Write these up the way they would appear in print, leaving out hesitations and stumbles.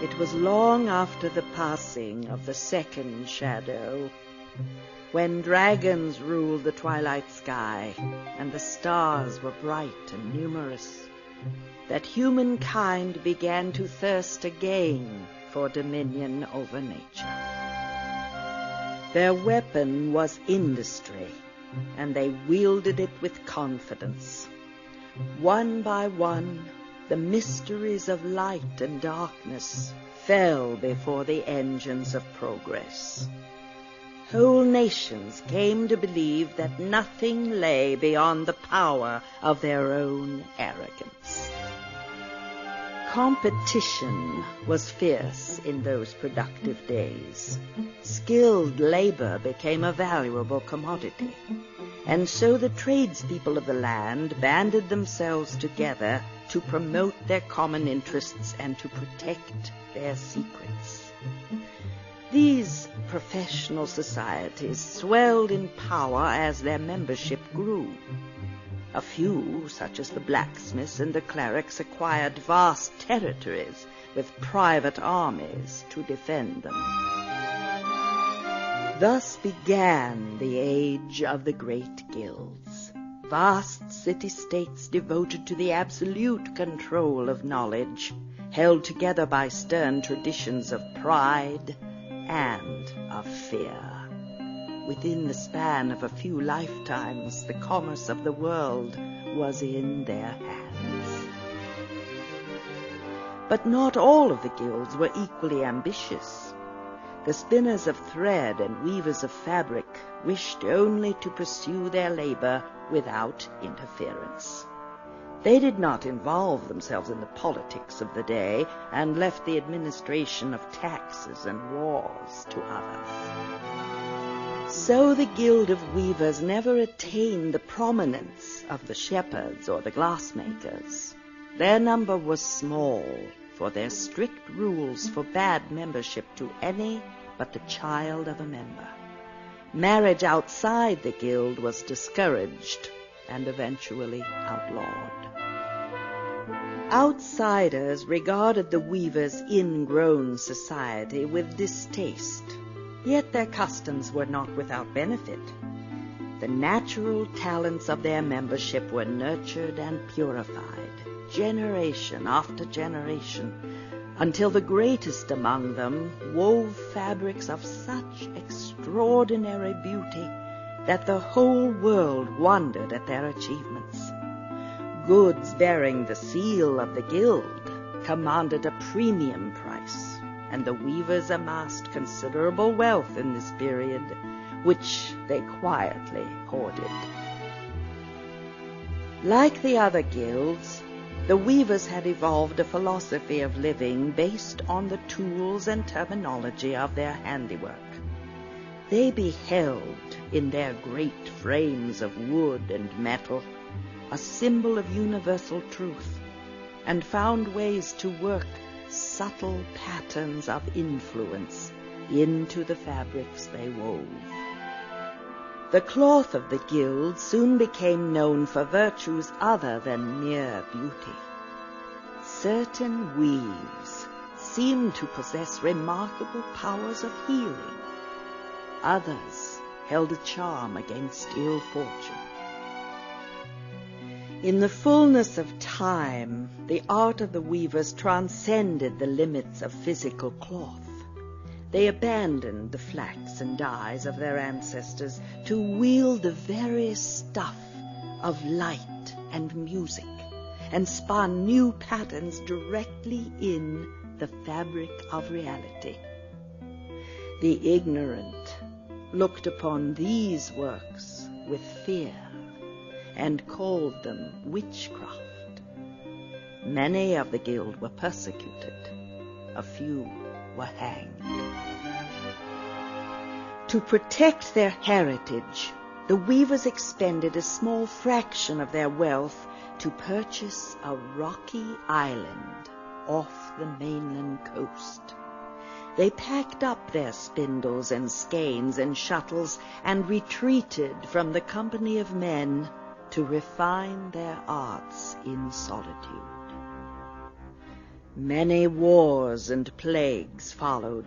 It was long after the passing of the second shadow, when dragons ruled the twilight sky and the stars were bright and numerous, that humankind began to thirst again for dominion over nature. Their weapon was industry, and they wielded it with confidence. One by one, the mysteries of light and darkness fell before the engines of progress. Whole nations came to believe that nothing lay beyond the power of their own arrogance. Competition was fierce in those productive days. Skilled labor became a valuable commodity, and so the tradespeople of the land banded themselves together to promote their common interests and to protect their secrets. These professional societies swelled in power as their membership grew. A few, such as the blacksmiths and the clerics, acquired vast territories with private armies to defend them. Thus began the age of the great guilds, vast city-states devoted to the absolute control of knowledge, held together by stern traditions of pride and of fear. Within the span of a few lifetimes, the commerce of the world was in their hands. But not all of the guilds were equally ambitious. The spinners of thread and weavers of fabric wished only to pursue their labor without interference. They did not involve themselves in the politics of the day and left the administration of taxes and wars to others. So the Guild of Weavers never attained the prominence of the shepherds or the glassmakers. Their number was small, for their strict rules forbade membership to any but the child of a member. Marriage outside the guild was discouraged and eventually outlawed. Outsiders regarded the weavers' ingrown society with distaste, yet their customs were not without benefit. The natural talents of their membership were nurtured and purified, generation after generation, until the greatest among them wove fabrics of such extraordinary beauty that the whole world wondered at their achievements. Goods bearing the seal of the guild commanded a premium price, and the weavers amassed considerable wealth in this period, which they quietly hoarded. Like the other guilds, the weavers had evolved a philosophy of living based on the tools and terminology of their handiwork. They beheld in their great frames of wood and metal a symbol of universal truth, and found ways to work subtle patterns of influence into the fabrics they wove. The cloth of the guild soon became known for virtues other than mere beauty. Certain weaves seemed to possess remarkable powers of healing. Others held a charm against ill fortune. In the fullness of time, the art of the weavers transcended the limits of physical cloth. They abandoned the flax and dyes of their ancestors to wield the very stuff of light and music, and spun new patterns directly in the fabric of reality. The ignorant looked upon these works with fear and called them witchcraft. Many of the guild were persecuted. A few were hanged. To protect their heritage, the weavers expended a small fraction of their wealth to purchase a rocky island off the mainland coast. They packed up their spindles and skeins and shuttles and retreated from the company of men to refine their arts in solitude. Many wars and plagues followed.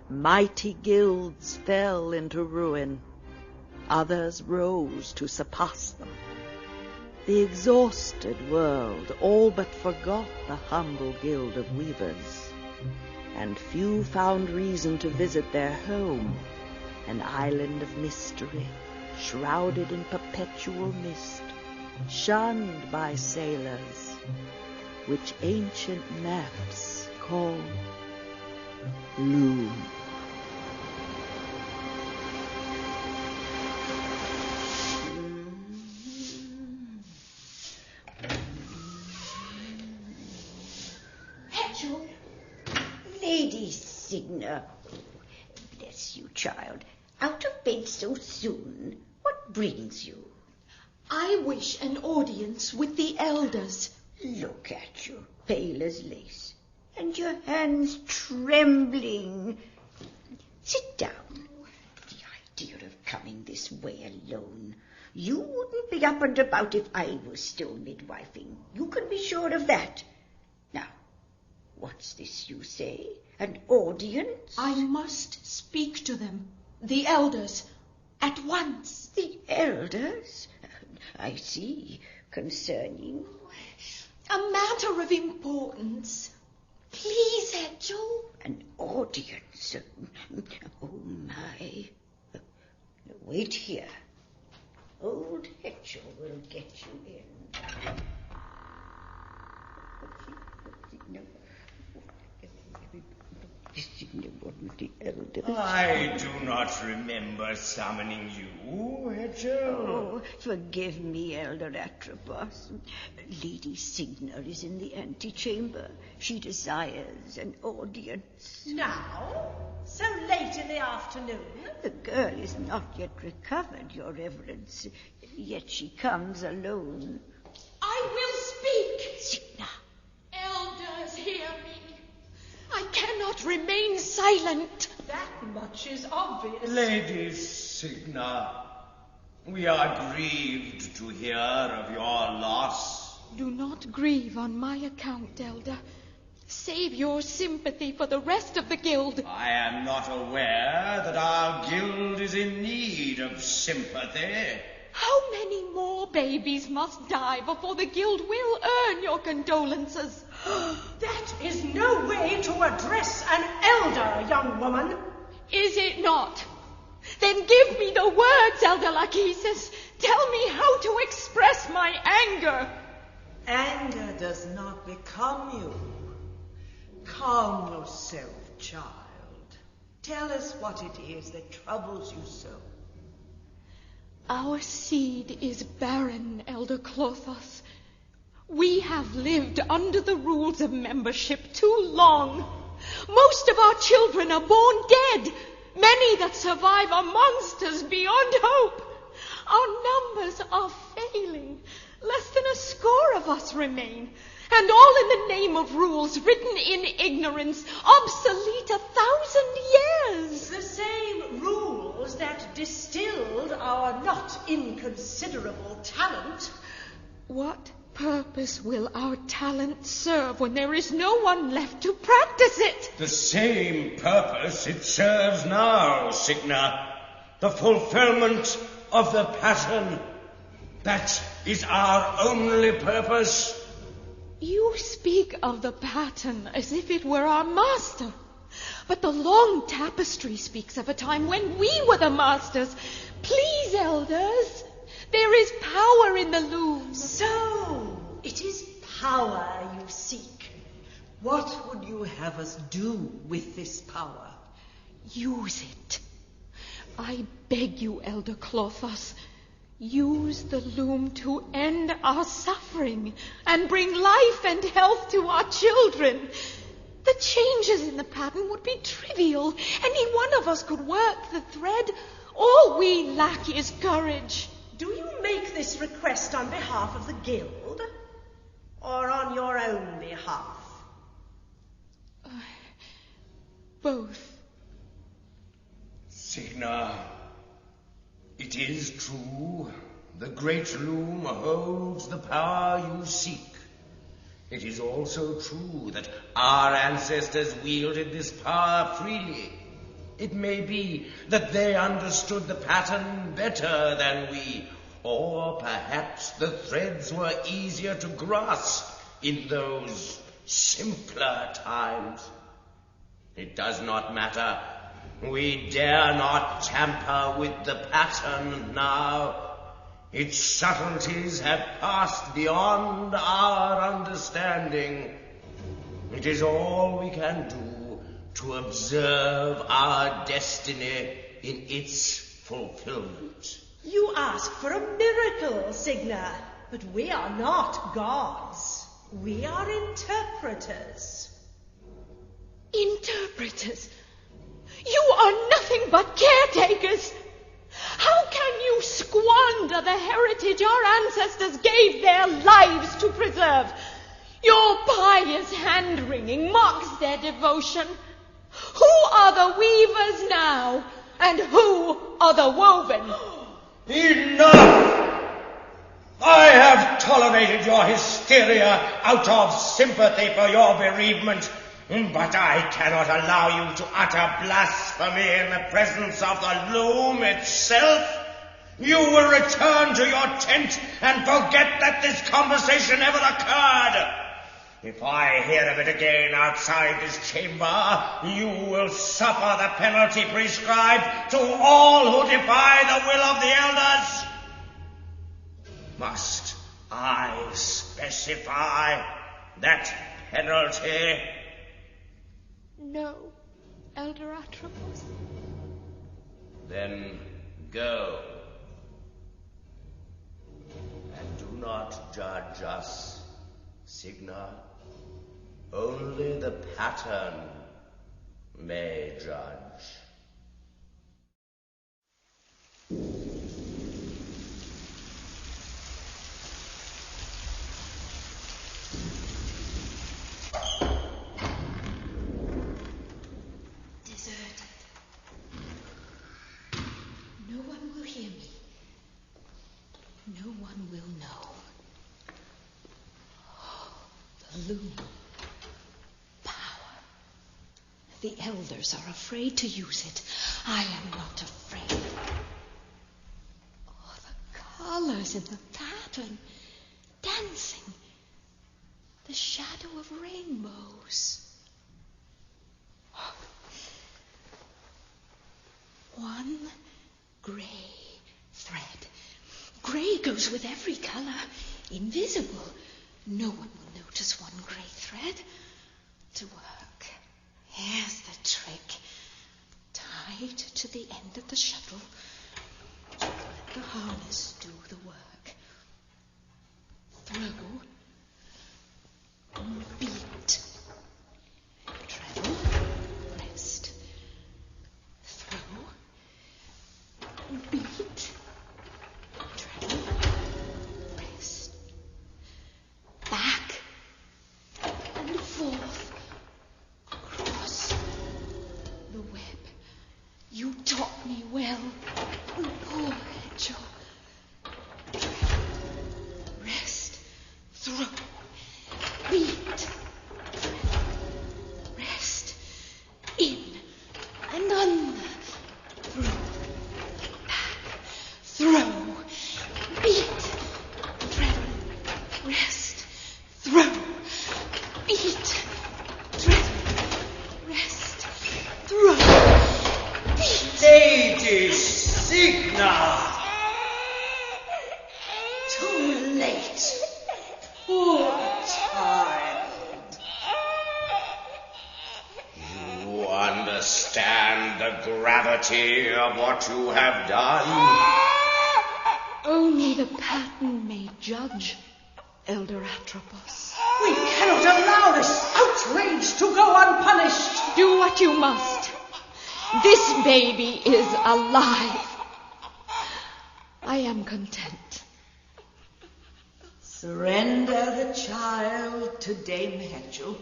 Mighty guilds fell into ruin. Others rose to surpass them. The exhausted world all but forgot the humble guild of weavers, and few found reason to visit their home, an island of mystery, shrouded in perpetual mist, shunned by sailors, which ancient maps call LOOM. Lady Signa, bless you, child. Out of bed so soon? What brings you? I wish an audience with the elders. Look at you, pale as lace, and your hands trembling. Sit down. The idea of coming this way alone. You wouldn't be up and about if I was still midwifing. You can be sure of that. Now, what's this you say? An audience? I must speak to them, the elders, at once. The elders? I see. Concerning? A matter of importance. Please, Hedgel. An audience? Oh, my. Wait here. Old Hedgel will get you in. I do not remember summoning you, Hedgel. Oh, forgive me, Elder Atropos. Lady Signa is in the antechamber. She desires an audience. Now? So late in the afternoon? The girl is not yet recovered, Your Reverence, yet she comes alone. I will speak. Signa. Elders, hear me. I cannot remain silent. That much is obvious. Lady Signa, we are grieved to hear of your loss. Do not grieve on my account, Elder. Save your sympathy for the rest of the guild. I am not aware that our guild is in need of sympathy. How many more babies must die before the guild will earn your condolences? That is no way to address an elder, young woman. Is it not? Then give me the words, Elder Lachesis. Tell me how to express my anger. Anger does not become you. Calm yourself, child. Tell us what it is that troubles you so. Our seed is barren, Elder Clothos. We have lived under the rules of membership too long. Most of our children are born dead. Many that survive are monsters beyond hope. Our numbers are failing. Less than a score of us remain. And all in the name of rules written in ignorance, obsolete 1,000 years. The same rules that distilled our not inconsiderable talent. What purpose will our talent serve when there is no one left to practice it? The same purpose it serves now, Signa. The fulfillment of the pattern. That is our only purpose. You speak of the pattern as if it were our master. But the long tapestry speaks of a time when we were the masters. Please, elders, there is power in the loom. So, it is power you seek. What would you have us do with this power? Use it. I beg you, Elder Clothos. Use the loom to end our suffering and bring life and health to our children. The changes in the pattern would be trivial. Any one of us could work the thread. All we lack is courage. Do you make this request on behalf of the guild or on your own behalf? Both. Signa, it is true. The great loom holds the power you seek. It is also true that our ancestors wielded this power freely. It may be that they understood the pattern better than we, or perhaps the threads were easier to grasp in those simpler times. It does not matter. We dare not tamper with the pattern now. Its subtleties have passed beyond our understanding. It is all we can do to observe our destiny in its fulfillment. You ask for a miracle, Signa, but we are not gods. We are interpreters. Interpreters? You are nothing but caretakers. How can you squander the heritage our ancestors gave their lives to preserve? Your pious hand-wringing mocks their devotion. Who are the weavers now, and who are the woven? Enough! I have tolerated your hysteria out of sympathy for your bereavement, but I cannot allow you to utter blasphemy in the presence of the loom itself. You will return to your tent and forget that this conversation ever occurred. If I hear of it again outside this chamber, you will suffer the penalty prescribed to all who defy the will of the elders. Must I specify that penalty? No, Elder Atropos. Then go. And do not judge us, Signa. Only the pattern may judge. No one will hear me. No one will know. Oh, the loom. Power. The elders are afraid to use it. I am not afraid. Oh, the colors in the pattern. Dancing. The shadow of rainbows. Oh. One grey thread. Grey goes with every colour. Invisible. No one will notice one grey thread. To work. Here's the trick. Tied to the end of the shuttle. Let the harness do the work. Throw. Beat. Treble. Rest. Throw. Beat. Treble. Rest. Back. And forth. Across. The web. You taught me well. Poor angel. Treble. Rest. Throw. Beat. Treble. Rest. In. And under. Through. Throw, beat, treble, rest, throw, beat, treble, rest, throw, beat. Lady Signa! Too late. Poor child. You understand the gravity of what you have done? Only the pattern may judge, Elder Atropos. We cannot allow this outrage to go unpunished. Do what you must. This baby is alive. I am content. Surrender the child to Dame Hetchel.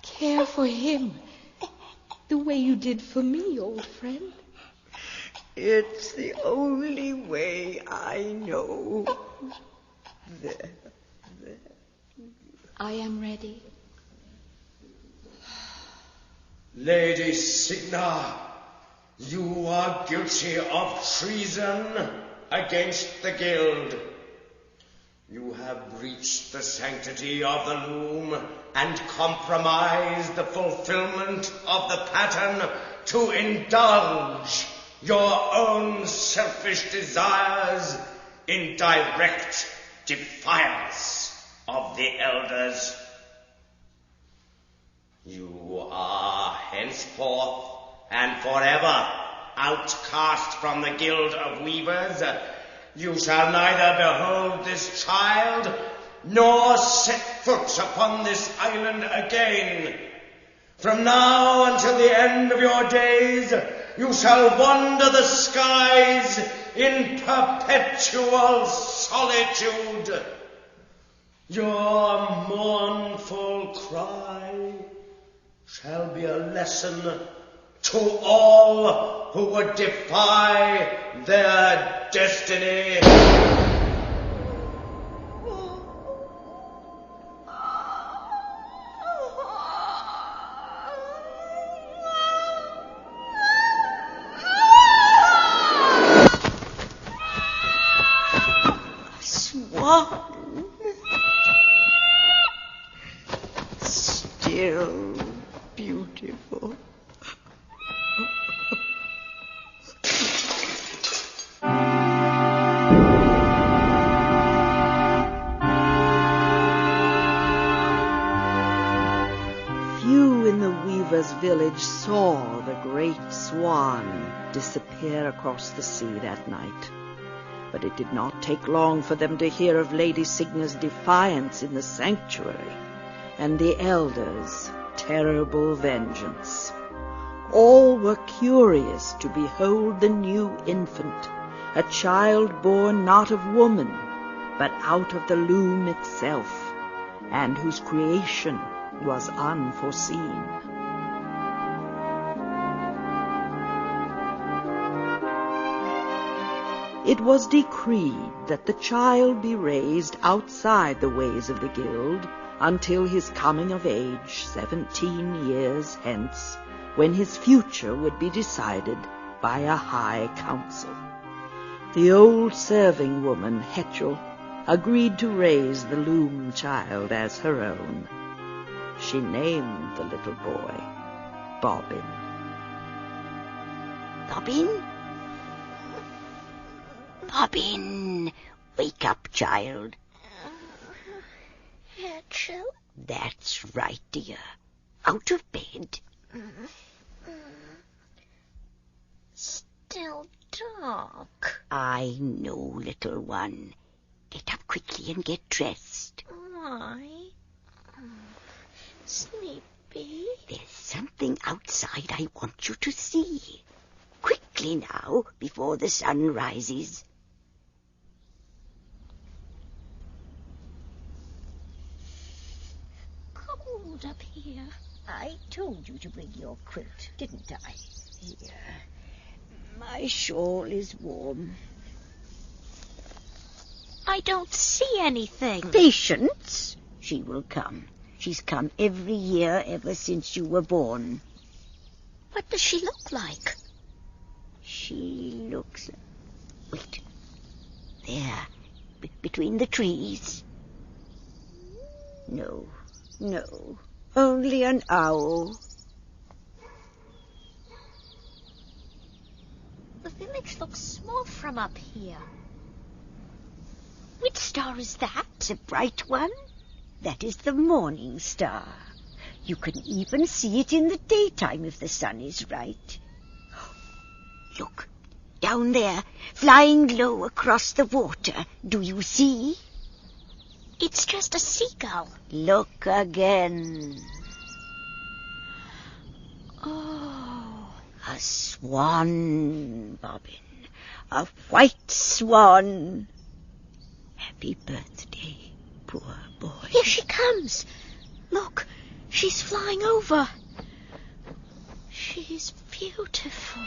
Care for him the way you did for me, old friend. It's the only way I know. I am ready. Lady Signa, you are guilty of treason against the guild. You have breached the sanctity of the loom and compromised the fulfillment of the pattern to indulge your own selfish desires in direct defiance of the elders. You are henceforth and forever outcast from the guild of weavers. You shall neither behold this child nor set foot upon this island again. From now until the end of your days, you shall wander the skies in perpetual solitude. Your mournful cry shall be a lesson to all who would defy their destiny. Swan. Still beautiful. Few in the weaver's village saw the great swan disappear across the sea that night. But it did not take long for them to hear of Lady Signa's defiance in the sanctuary and the elders' terrible vengeance. All were curious to behold the new infant, a child born not of woman, but out of the loom itself, and whose creation was unforeseen. It was decreed that the child be raised outside the ways of the guild until his coming of age 17 years hence, when his future would be decided by a high council. The old serving woman, Hetchel, agreed to raise the loom child as her own. She named the little boy Bobin. Bobin? Bobin, wake up, child. Hetchel? That's right, dear. Out of bed. Still dark. I know, little one. Get up quickly and get dressed. Why? Sleepy? There's something outside I want you to see. Quickly now, before the sun rises. Cold up here. I told you to bring your quilt, didn't I? Here. My shawl is warm. I don't see anything. Patience. She will come. She's come every year ever since you were born. What does she look like? She looks... Wait. There. Between the trees. No. Only an owl. The village looks small from up here. Which star is that? The bright one? That is the morning star. You can even see it in the daytime if the sun is right. Look, down there, flying low across the water. Do you see? It's just a seagull. Look again. Oh. A swan, Bobin. A white swan. Happy birthday, poor boy. Here she comes. Look, she's flying over. She's beautiful.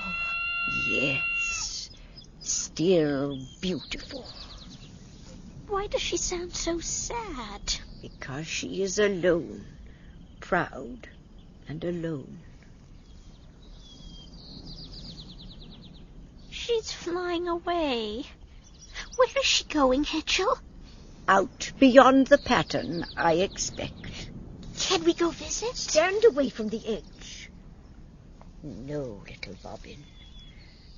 Yes, still beautiful. Why does she sound so sad? Because she is alone, proud and alone. She's flying away. Where is she going, Hetchel? Out beyond the pattern, I expect. Can we go visit? Stand away from the edge. No, little Bobin.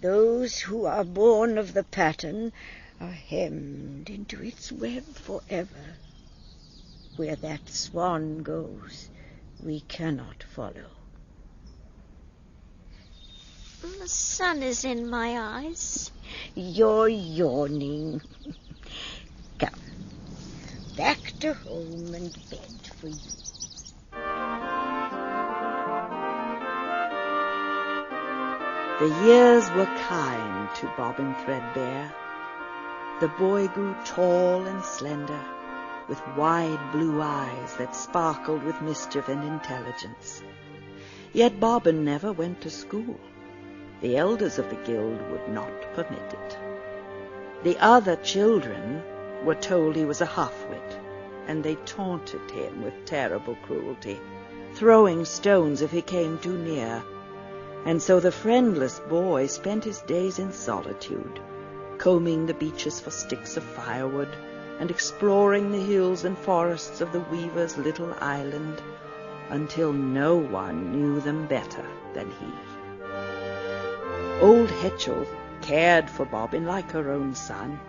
Those who are born of the pattern are hemmed into its web forever. Where that swan goes, we cannot follow. The sun is in my eyes. You're yawning. Come, back to home and bed for you. The years were kind to Bobin Threadbare. The boy grew tall and slender, with wide blue eyes that sparkled with mischief and intelligence. Yet Bobin never went to school. The elders of the guild would not permit it. The other children were told he was a half-wit, and they taunted him with terrible cruelty, throwing stones if he came too near. And so the friendless boy spent his days in solitude, combing the beaches for sticks of firewood and exploring the hills and forests of the weaver's little island, until no one knew them better than he. Old Hetchel cared for Bobin like her own son.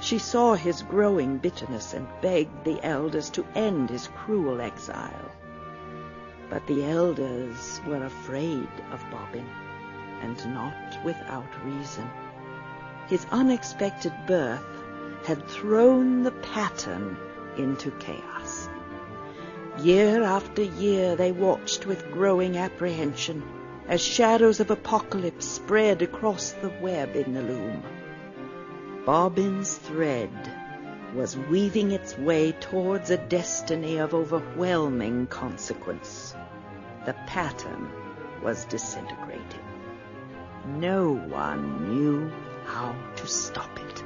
She saw his growing bitterness and begged the elders to end his cruel exile. But the elders were afraid of Bobin, and not without reason. His unexpected birth had thrown the pattern into chaos. Year after year they watched with growing apprehension as shadows of apocalypse spread across the web in the loom. Bobin's thread was weaving its way towards a destiny of overwhelming consequence. The pattern was disintegrating. No one knew how to stop it.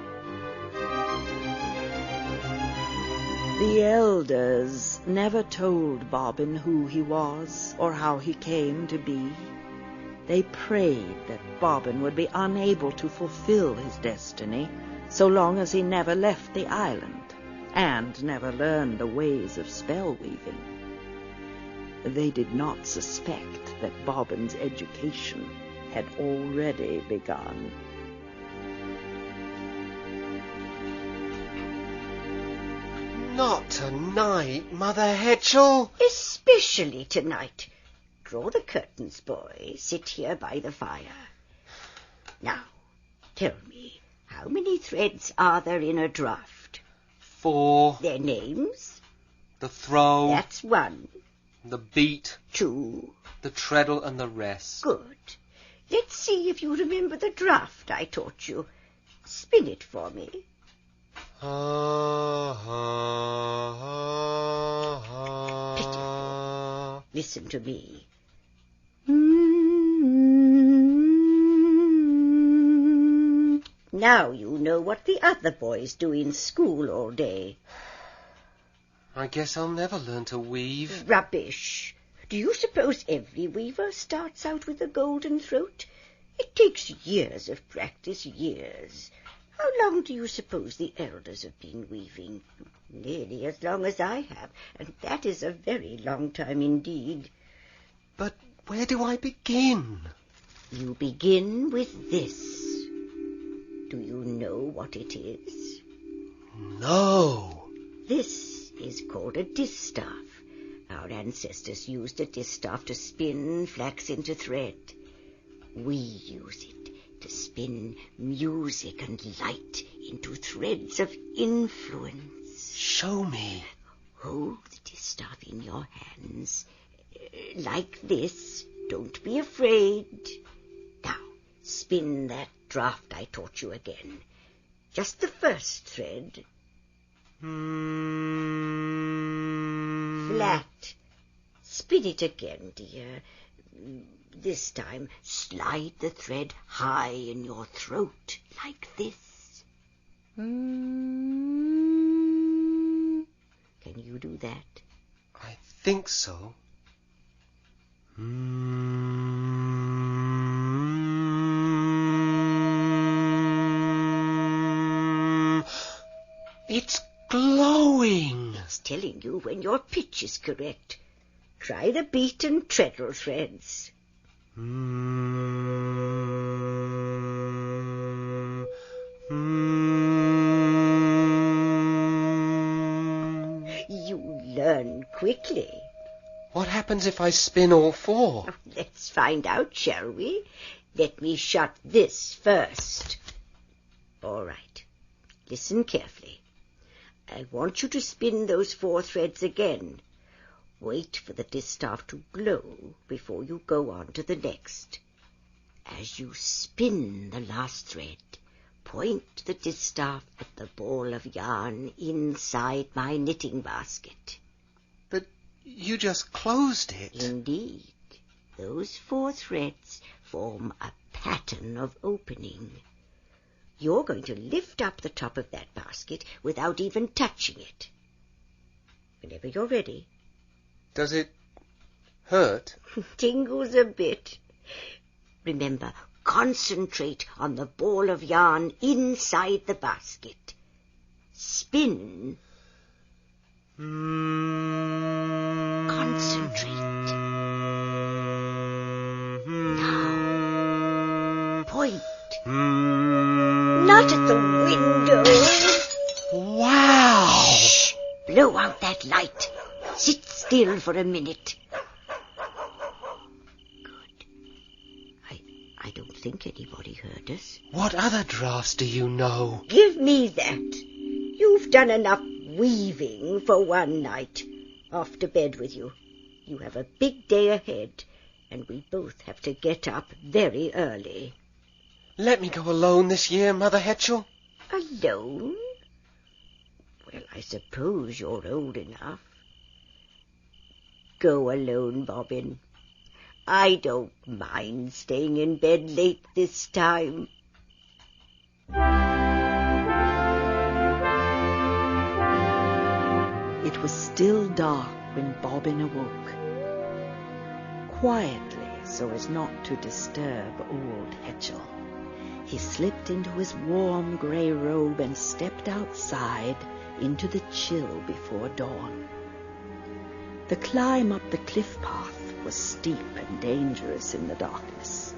The elders never told Bobin who he was or how he came to be. They prayed that Bobin would be unable to fulfill his destiny so long as he never left the island and never learned the ways of spell weaving. They did not suspect that Bobin's education had already begun. Not tonight, Mother Hetchel. Especially tonight. Draw the curtains, boy. Sit here by the fire. Now, tell me, how many threads are there in a draft? 4. Their names? The throw. That's 1. The beat. 2. The treadle and the rest. Good. Let's see if you remember the draft I taught you. Spin it for me. Pitiful. Listen to me. Now you know what the other boys do in school all day. I guess I'll never learn to weave. Rubbish. Do you suppose every weaver starts out with a golden throat? It takes years of practice, years. How long do you suppose the elders have been weaving? Nearly as long as I have, and that is a very long time indeed. But where do I begin? You begin with this. Do you know what it is? No. This is called a distaff. Our ancestors used a distaff to spin flax into thread. We use it to spin music and light into threads of influence. Show me. Hold the distaff in your hands, like this. Don't be afraid. Now, spin that draft I taught you again. Just the first thread. Flat. Spin it again, dear. This time, slide the thread high in your throat, like this. Can you do that? I think so. It's glowing. It's telling you when your pitch is correct. Try the beat and treadle threads. You learn quickly. What happens if I spin all four? Let's find out, shall we? Let me shut this first. All right. Listen carefully. I want you to spin those 4 threads again. Wait for the distaff to glow before you go on to the next. As you spin the last thread, point the distaff at the ball of yarn inside my knitting basket. But you just closed it. Indeed. Those 4 threads form a pattern of opening. You're going to lift up the top of that basket without even touching it. Whenever you're ready. Does it hurt? Tingles a bit. Remember, concentrate on the ball of yarn inside the basket. Spin. Concentrate. Now, point. Not at the window. Wow! Shh! Blow out that light. Sit still for a minute. Good. I don't think anybody heard us. What other drafts do you know? Give me that. You've done enough weaving for one night. Off to bed with you. You have a big day ahead, and we both have to get up very early. Let me go alone this year, Mother Hetchel. Alone? Well, I suppose you're old enough. Go alone, Bobin. I don't mind staying in bed late this time. It was still dark when Bobin awoke. Quietly, so as not to disturb old Hetchel, he slipped into his warm grey robe and stepped outside into the chill before dawn. The climb up the cliff path was steep and dangerous in the darkness.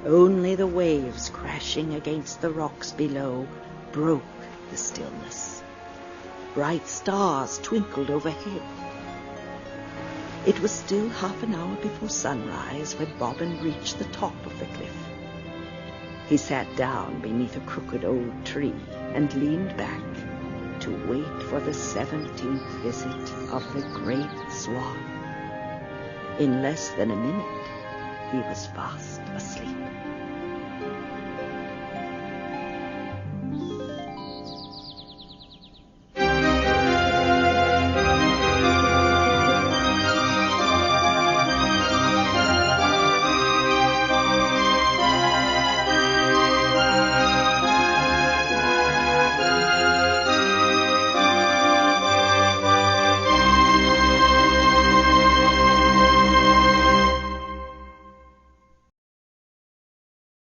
Only the waves crashing against the rocks below broke the stillness. Bright stars twinkled overhead. It was still half an hour before sunrise when Bobin reached the top of the cliff. He sat down beneath a crooked old tree and leaned back to wait for the 17th visit of the great swan. In less than a minute, he was fast asleep.